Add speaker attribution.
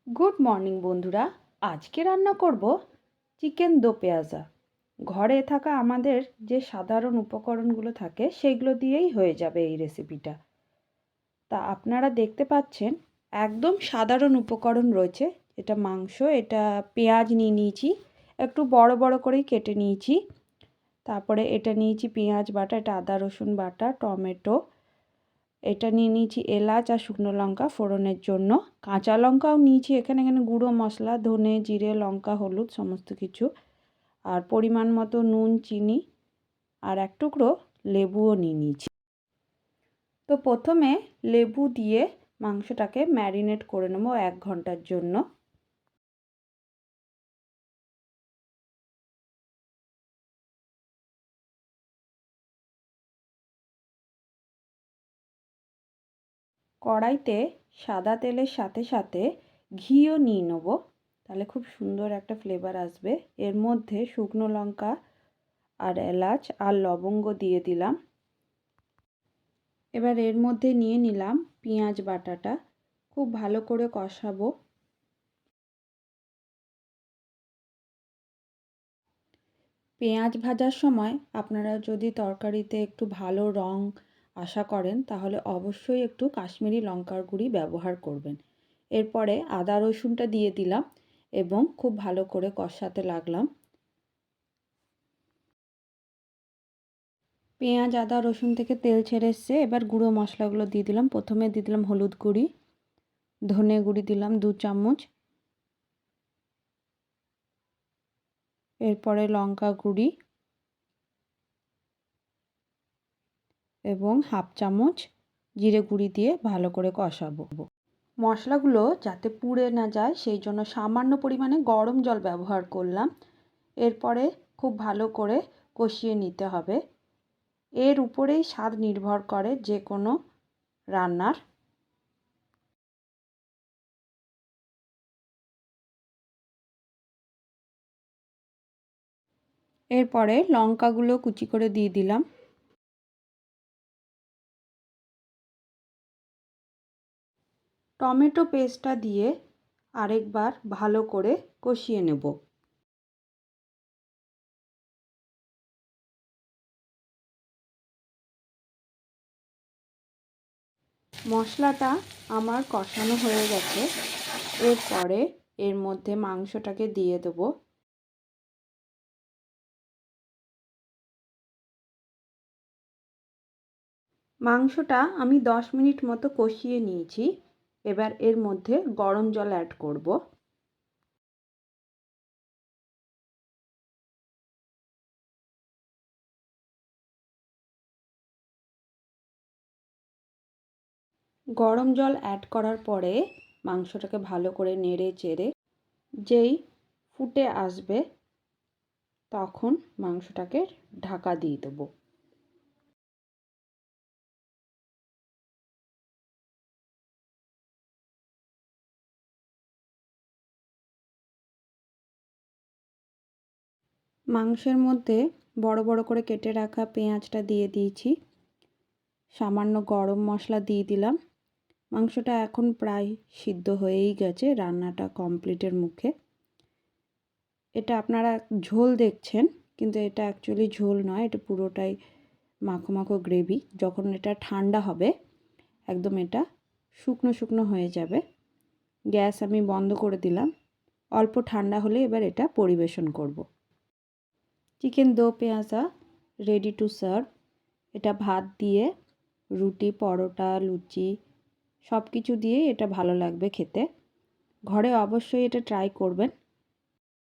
Speaker 1: Good morning বন্ধুরা। আজকে রান্না করব চিকেন দো পেঁয়াজা। ঘরে থাকা আমাদের যে সাধারণ উপকরণগুলো থাকে সেগুলো দিয়েই হয়ে যাবে এই রেসিপিটা। তা আপনারা দেখতে পাচ্ছেন একদম সাধারণ উপকরণ রয়েছে। এটা মাংস, এটা পেঁয়াজ নিয়ে নিয়েছি, একটু বড় বড় করেই কেটে নিয়েছি। তারপরে এটা নিয়েছি পেঁয়াজ বাটা, এটা আদা রসুন বাটা, টমেটো, এটা নিয়ে নিয়েছি এলাচ আর শুকনো লঙ্কা ফোড়নের জন্য, কাঁচা লঙ্কাও নিয়েছি এখানে গুঁড়ো মশলা ধনে জিরে লঙ্কা হলুদ সমস্ত কিছু, আর পরিমাণ মতো নুন চিনি আর এক টুকরো লেবুও নিয়ে নিয়েছি। তো প্রথমে লেবু দিয়ে মাংসটাকে ম্যারিনেট করে নেব 1 ঘন্টার জন্য। কড়াইতে সাদা তেলের সাথে সাথে ঘিও নিয়ে নেব, তাহলে খুব সুন্দর একটা ফ্লেভার আসবে। এর মধ্যে শুকনো লঙ্কা আর এলাচ আর লবঙ্গ দিয়ে দিলাম। এবার এর মধ্যে নিয়ে নিলাম পেঁয়াজ বাটাটা, খুব ভালো করে কষাবো। পেঁয়াজ ভাজার সময় আপনারা যদি তরকারিতে একটু ভালো রং আশা করেন তাহলে অবশ্যই একটু কাশ্মীরি লঙ্কার গুঁড়ি ব্যবহার করবেন। এরপরে আদা রসুনটা দিয়ে দিলাম এবং খুব ভালো করে কষাতে লাগলাম। পেঁয়াজ আদা রসুন থেকে তেল ছেড়ে এসছে, এবার গুঁড়ো মশলাগুলো দিয়ে দিলাম। প্রথমে দিয়ে দিলাম হলুদ গুঁড়ি, ধনে গুঁড়ি দিলাম 2 চামচ, এরপরে লঙ্কা গুঁড়ি এবং 1/2 চামচ জিরে গুঁড়ি দিয়ে ভালো করে কষাবো। মশলাগুলো যাতে পুড়ে না যায় সেই জন্য সামান্য পরিমাণে গরম জল ব্যবহার করলাম। এরপরে খুব ভালো করে কষিয়ে নিতে হবে। এর উপরেই স্বাদ নির্ভর করে যে কোনো রান্নার। এরপরে লঙ্কাগুলো কুচি করে দিয়ে দিলাম। টমেটো পেস্টটা দিয়ে আরেকবার ভালো করে কষিয়ে নেব। মশলাটা আমার কষানো হয়ে গেছে। এরপরে এর মধ্যে মাংসটাকে দিয়ে দেবো। মাংসটা আমি 10 মিনিট মতো কষিয়ে নিয়েছি। এবার এর মধ্যে গরম জল অ্যাড করব। গরম জল অ্যাড করার পরে মাংসটাকে ভালো করে নেড়ে চেড়ে যেই ফুটে আসবে তখন মাংসটাকে ঢাকা দিয়ে দেবো। মাংসের মধ্যে বড় বড় করে কেটে রাখা পেঁয়াজটা দিয়ে দিয়েছি, সামান্য গরম মশলা দিয়ে দিলাম। মাংসটা এখন প্রায় সিদ্ধ হয়েই গেছে, রান্নাটা কমপ্লিটের মুখে। এটা আপনারা ঝোল দেখছেন কিন্তু এটা অ্যাকচুয়ালি ঝোল নয়, এটা পুরোটাই মাখো মাখো গ্রেভি। যখন এটা ঠান্ডা হবে একদম এটা শুকনো শুকনো হয়ে যাবে। গ্যাস আমি বন্ধ করে দিলাম। অল্প ঠান্ডা হলে এবার এটা পরিবেশন করব। চিকেন দো পেঁয়াজা রেডি টু সার্ভ। এটা ভাত দিয়ে, রুটি পরোটা লুচি সব কিছু দিয়েই এটা ভালো লাগবে খেতে। ঘরে অবশ্যই এটা ট্রাই করবেন।